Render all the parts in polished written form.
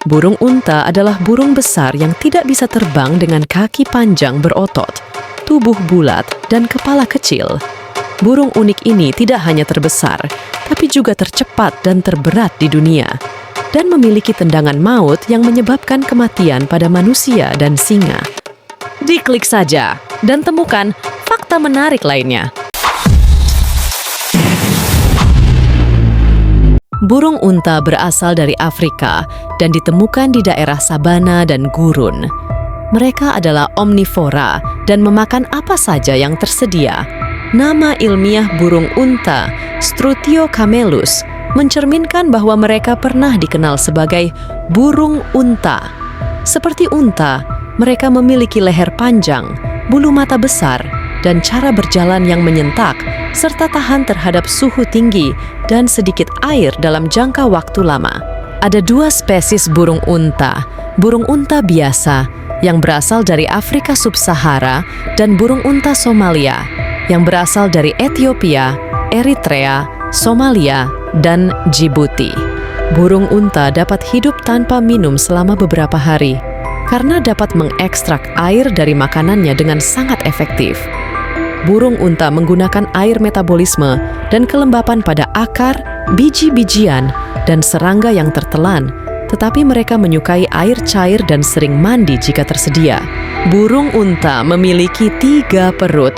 Burung unta adalah burung besar yang tidak bisa terbang dengan kaki panjang berotot, tubuh bulat, dan kepala kecil. Burung unik ini tidak hanya terbesar, tapi juga tercepat dan terberat di dunia, dan memiliki tendangan maut yang menyebabkan kematian pada manusia dan singa. Diklik saja dan temukan fakta menarik lainnya. Burung unta berasal dari Afrika dan ditemukan di daerah sabana dan gurun. Mereka adalah omnivora dan memakan apa saja yang tersedia. Nama ilmiah burung unta, Strutio camelus, mencerminkan bahwa mereka pernah dikenal sebagai burung unta. Seperti unta, mereka memiliki leher panjang, bulu mata besar, dan cara berjalan yang menyentak, serta tahan terhadap suhu tinggi dan sedikit air dalam jangka waktu lama. Ada dua spesies burung unta biasa yang berasal dari Afrika Sub-Sahara dan burung unta Somalia yang berasal dari Ethiopia, Eritrea, Somalia, dan Djibouti. Burung unta dapat hidup tanpa minum selama beberapa hari karena dapat mengekstrak air dari makanannya dengan sangat efektif. Burung unta menggunakan air metabolisme dan kelembapan pada akar, biji-bijian, dan serangga yang tertelan, tetapi mereka menyukai air cair dan sering mandi jika tersedia. Burung unta memiliki 3 perut.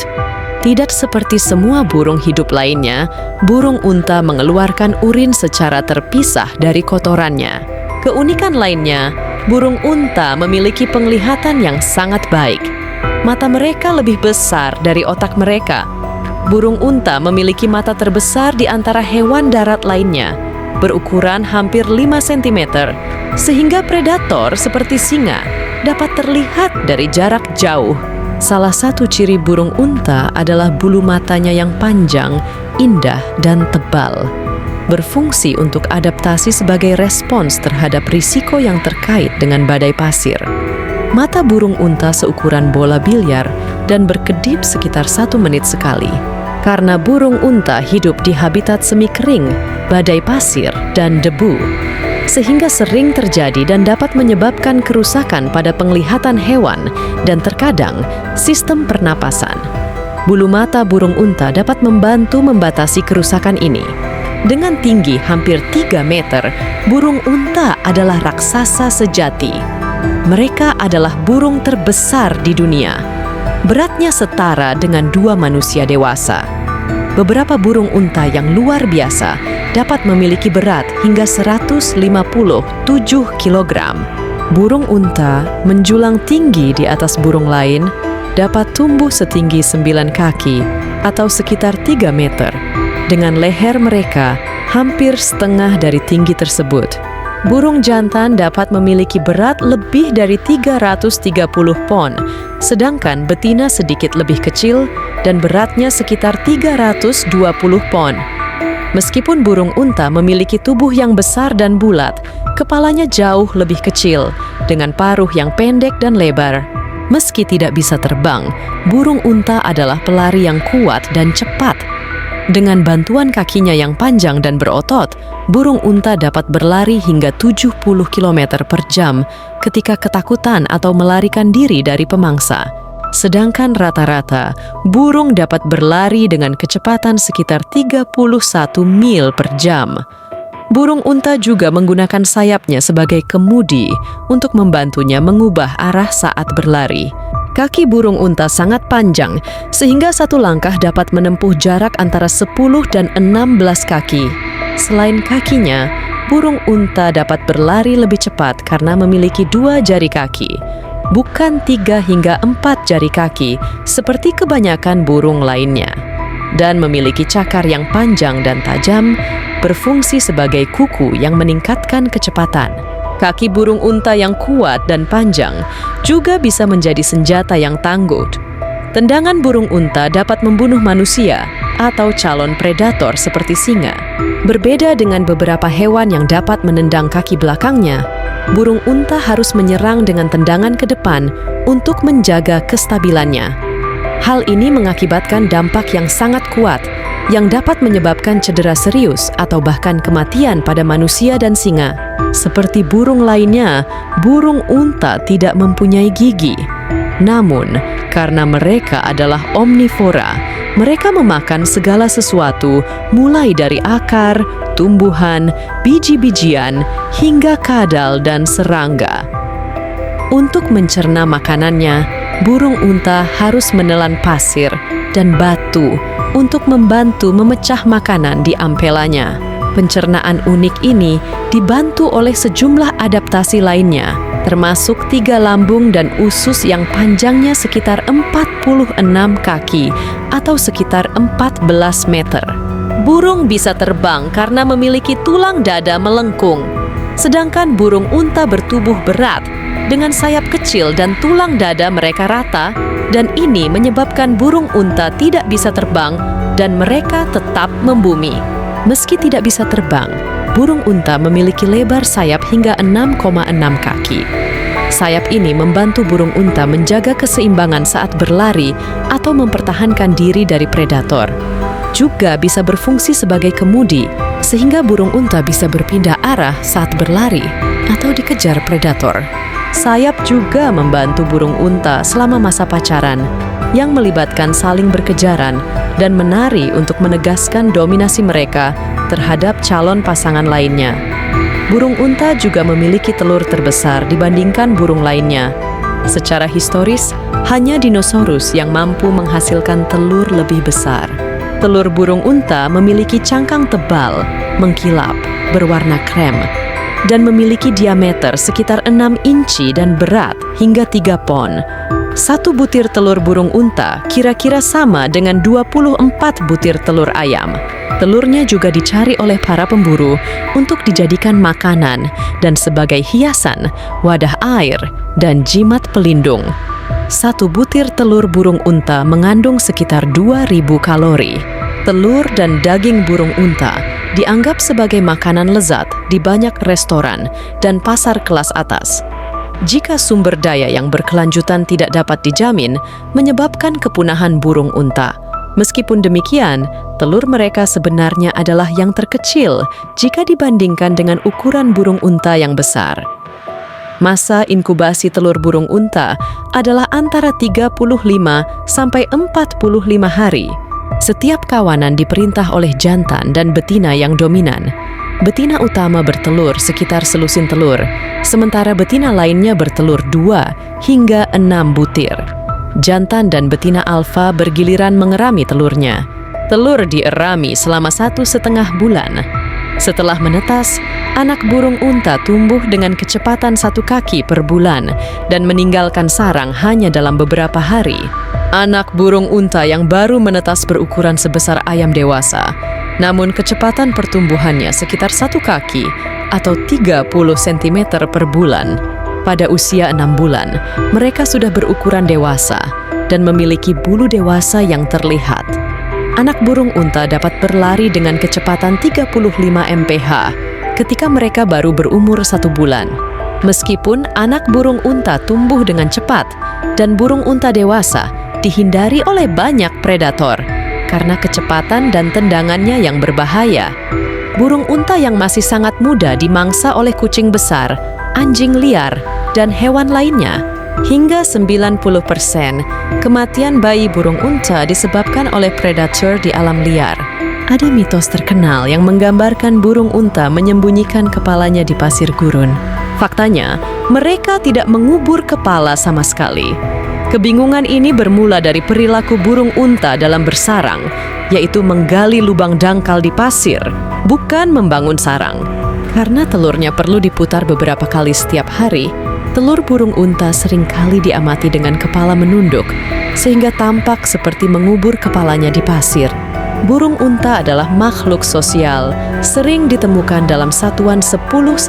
Tidak seperti semua burung hidup lainnya, burung unta mengeluarkan urin secara terpisah dari kotorannya. Keunikan lainnya, burung unta memiliki penglihatan yang sangat baik. Mata mereka lebih besar dari otak mereka. Burung unta memiliki mata terbesar di antara hewan darat lainnya, berukuran hampir 5 cm, sehingga predator seperti singa dapat terlihat dari jarak jauh. Salah satu ciri burung unta adalah bulu matanya yang panjang, indah, dan tebal, berfungsi untuk adaptasi sebagai respons terhadap risiko yang terkait dengan badai pasir. Mata burung unta seukuran bola biliar dan berkedip sekitar 1 menit sekali. Karena burung unta hidup di habitat semi kering, badai pasir, dan debu, sehingga sering terjadi dan dapat menyebabkan kerusakan pada penglihatan hewan dan terkadang sistem pernapasan. Bulu mata burung unta dapat membantu membatasi kerusakan ini. Dengan tinggi hampir 3 meter, burung unta adalah raksasa sejati. Mereka adalah burung terbesar di dunia. Beratnya setara dengan 2 manusia dewasa. Beberapa burung unta yang luar biasa dapat memiliki berat hingga 157 kg. Burung unta menjulang tinggi di atas burung lain, dapat tumbuh setinggi 9 kaki atau sekitar 3 meter. Dengan leher mereka hampir setengah dari tinggi tersebut. Burung jantan dapat memiliki berat lebih dari 330 pon, sedangkan betina sedikit lebih kecil dan beratnya sekitar 320 pon. Meskipun burung unta memiliki tubuh yang besar dan bulat, kepalanya jauh lebih kecil, dengan paruh yang pendek dan lebar. Meski tidak bisa terbang, burung unta adalah pelari yang kuat dan cepat. Dengan bantuan kakinya yang panjang dan berotot, burung unta dapat berlari hingga 70 km per jam ketika ketakutan atau melarikan diri dari pemangsa. Sedangkan rata-rata, burung dapat berlari dengan kecepatan sekitar 31 mil per jam. Burung unta juga menggunakan sayapnya sebagai kemudi untuk membantunya mengubah arah saat berlari. Kaki burung unta sangat panjang, sehingga satu langkah dapat menempuh jarak antara 10 dan 16 kaki. Selain kakinya, burung unta dapat berlari lebih cepat karena memiliki 2 jari kaki, bukan 3 hingga 4 jari kaki seperti kebanyakan burung lainnya. Dan memiliki cakar yang panjang dan tajam, berfungsi sebagai kuku yang meningkatkan kecepatan. Kaki burung unta yang kuat dan panjang juga bisa menjadi senjata yang tangguh. Tendangan burung unta dapat membunuh manusia atau calon predator seperti singa. Berbeda dengan beberapa hewan yang dapat menendang kaki belakangnya, burung unta harus menyerang dengan tendangan ke depan untuk menjaga kestabilannya. Hal ini mengakibatkan dampak yang sangat kuat yang dapat menyebabkan cedera serius atau bahkan kematian pada manusia dan singa. Seperti burung lainnya, burung unta tidak mempunyai gigi. Namun, karena mereka adalah omnivora, mereka memakan segala sesuatu, mulai dari akar, tumbuhan, biji-bijian, hingga kadal dan serangga. Untuk mencerna makanannya, burung unta harus menelan pasir dan batu untuk membantu memecah makanan di ampelanya. Pencernaan unik ini dibantu oleh sejumlah adaptasi lainnya, termasuk 3 lambung dan usus yang panjangnya sekitar 46 kaki atau sekitar 14 meter. Burung bisa terbang karena memiliki tulang dada melengkung, sedangkan burung unta bertubuh berat dengan sayap kecil dan tulang dada mereka rata, dan ini menyebabkan burung unta tidak bisa terbang dan mereka tetap membumi. Meski tidak bisa terbang, burung unta memiliki lebar sayap hingga 6,6 kaki. Sayap ini membantu burung unta menjaga keseimbangan saat berlari atau mempertahankan diri dari predator. Juga bisa berfungsi sebagai kemudi, sehingga burung unta bisa berpindah arah saat berlari atau dikejar predator. Sayap juga membantu burung unta selama masa pacaran, yang melibatkan saling berkejaran dan menari untuk menegaskan dominasi mereka terhadap calon pasangan lainnya. Burung unta juga memiliki telur terbesar dibandingkan burung lainnya. Secara historis, hanya dinosaurus yang mampu menghasilkan telur lebih besar. Telur burung unta memiliki cangkang tebal, mengkilap, berwarna krem, dan memiliki diameter sekitar 6 inci dan berat hingga 3 pon. 1 butir telur burung unta kira-kira sama dengan 24 butir telur ayam. Telurnya juga dicari oleh para pemburu untuk dijadikan makanan dan sebagai hiasan, wadah air, dan jimat pelindung. 1 butir telur burung unta mengandung sekitar 2.000 kalori. Telur dan daging burung unta dianggap sebagai makanan lezat di banyak restoran dan pasar kelas atas. Jika sumber daya yang berkelanjutan tidak dapat dijamin, menyebabkan kepunahan burung unta. Meskipun demikian, telur mereka sebenarnya adalah yang terkecil jika dibandingkan dengan ukuran burung unta yang besar. Masa inkubasi telur burung unta adalah antara 35 sampai 45 hari. Setiap kawanan diperintah oleh jantan dan betina yang dominan. Betina utama bertelur sekitar selusin telur, sementara betina lainnya bertelur 2 hingga 6 butir. Jantan dan betina alfa bergiliran mengerami telurnya. Telur dierami selama 1,5 bulan. Setelah menetas, anak burung unta tumbuh dengan kecepatan 1 kaki per bulan dan meninggalkan sarang hanya dalam beberapa hari. Anak burung unta yang baru menetas berukuran sebesar ayam dewasa, namun kecepatan pertumbuhannya sekitar 1 kaki atau 30 cm per bulan. Pada usia 6 bulan, mereka sudah berukuran dewasa dan memiliki bulu dewasa yang terlihat. Anak burung unta dapat berlari dengan kecepatan 35 mph ketika mereka baru berumur 1 bulan. Meskipun anak burung unta tumbuh dengan cepat dan burung unta dewasa dihindari oleh banyak predator karena kecepatan dan tendangannya yang berbahaya. Burung unta yang masih sangat muda dimangsa oleh kucing besar, anjing liar, dan hewan lainnya. Hingga 90% kematian bayi burung unta disebabkan oleh predator di alam liar. Ada mitos terkenal yang menggambarkan burung unta menyembunyikan kepalanya di pasir gurun. Faktanya, mereka tidak mengubur kepala sama sekali. Kebingungan ini bermula dari perilaku burung unta dalam bersarang, yaitu menggali lubang dangkal di pasir, bukan membangun sarang. Karena telurnya perlu diputar beberapa kali setiap hari, telur burung unta seringkali diamati dengan kepala menunduk, sehingga tampak seperti mengubur kepalanya di pasir. Burung unta adalah makhluk sosial, sering ditemukan dalam satuan 10-12.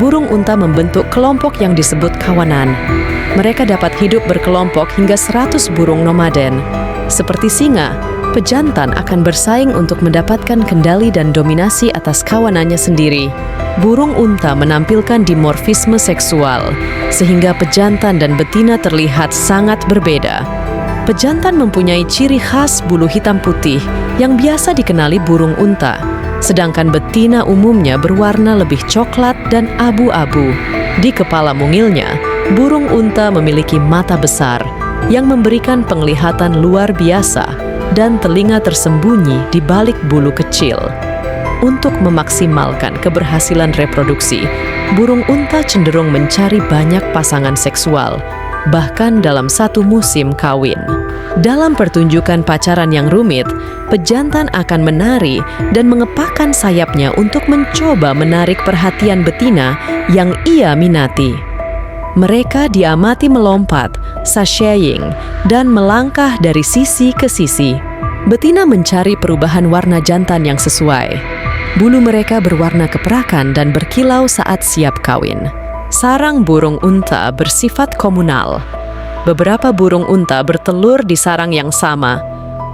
Burung unta membentuk kelompok yang disebut kawanan. Mereka dapat hidup berkelompok hingga 100 burung nomaden. Seperti singa, pejantan akan bersaing untuk mendapatkan kendali dan dominasi atas kawanannya sendiri. Burung unta menampilkan dimorfisme seksual, sehingga pejantan dan betina terlihat sangat berbeda. Pejantan mempunyai ciri khas bulu hitam putih yang biasa dikenali burung unta, sedangkan betina umumnya berwarna lebih coklat dan abu-abu. Di kepala mungilnya, burung unta memiliki mata besar yang memberikan penglihatan luar biasa dan telinga tersembunyi di balik bulu kecil. Untuk memaksimalkan keberhasilan reproduksi, burung unta cenderung mencari banyak pasangan seksual, bahkan dalam satu musim kawin. Dalam pertunjukan pacaran yang rumit, pejantan akan menari dan mengepakkan sayapnya untuk mencoba menarik perhatian betina yang ia minati. Mereka diamati melompat, sashaying, dan melangkah dari sisi ke sisi. Betina mencari perubahan warna jantan yang sesuai. Bulu mereka berwarna keperakan dan berkilau saat siap kawin. Sarang burung unta bersifat komunal. Beberapa burung unta bertelur di sarang yang sama.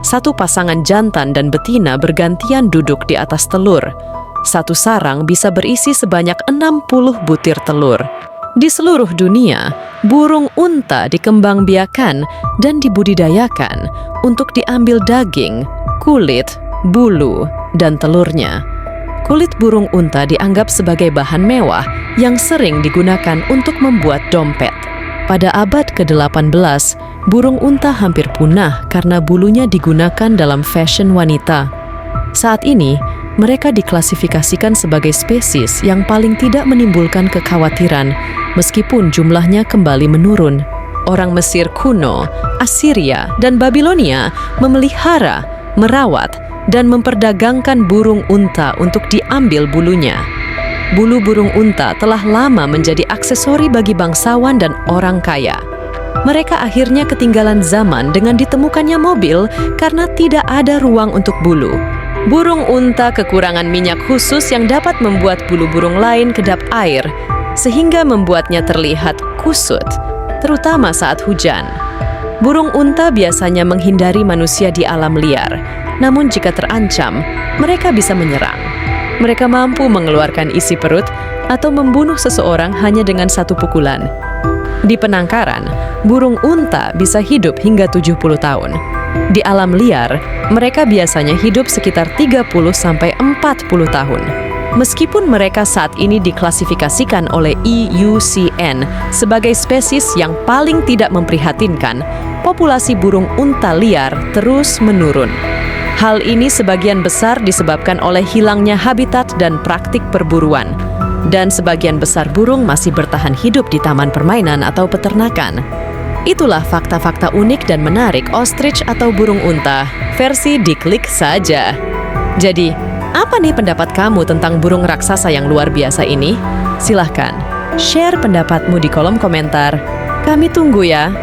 Satu pasangan jantan dan betina bergantian duduk di atas telur. Satu sarang bisa berisi sebanyak 60 butir telur. Di seluruh dunia, burung unta dikembangbiakan dan dibudidayakan untuk diambil daging, kulit, bulu, dan telurnya. Kulit burung unta dianggap sebagai bahan mewah yang sering digunakan untuk membuat dompet. Pada abad ke-18, burung unta hampir punah karena bulunya digunakan dalam fashion wanita. Saat ini, mereka diklasifikasikan sebagai spesies yang paling tidak menimbulkan kekhawatiran, meskipun jumlahnya kembali menurun. Orang Mesir kuno, Assyria, dan Babilonia memelihara, merawat, dan memperdagangkan burung unta untuk diambil bulunya. Bulu burung unta telah lama menjadi aksesori bagi bangsawan dan orang kaya. Mereka akhirnya ketinggalan zaman dengan ditemukannya mobil karena tidak ada ruang untuk bulu. Burung unta kekurangan minyak khusus yang dapat membuat bulu burung lain kedap air, sehingga membuatnya terlihat kusut, terutama saat hujan. Burung unta biasanya menghindari manusia di alam liar, namun jika terancam, mereka bisa menyerang. Mereka mampu mengeluarkan isi perut atau membunuh seseorang hanya dengan satu pukulan. Di penangkaran, burung unta bisa hidup hingga 70 tahun. Di alam liar, mereka biasanya hidup sekitar 30-40 tahun. Meskipun mereka saat ini diklasifikasikan oleh IUCN sebagai spesies yang paling tidak memprihatinkan, populasi burung unta liar terus menurun. Hal ini sebagian besar disebabkan oleh hilangnya habitat dan praktik perburuan. Dan sebagian besar burung masih bertahan hidup di taman permainan atau peternakan. Itulah fakta-fakta unik dan menarik ostrich atau burung unta, versi diklik saja. Jadi, apa nih pendapat kamu tentang burung raksasa yang luar biasa ini? Silahkan, share pendapatmu di kolom komentar. Kami tunggu ya.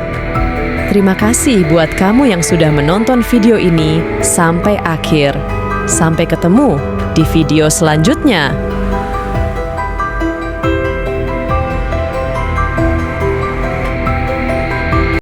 Terima kasih buat kamu yang sudah menonton video ini sampai akhir. Sampai ketemu di video selanjutnya.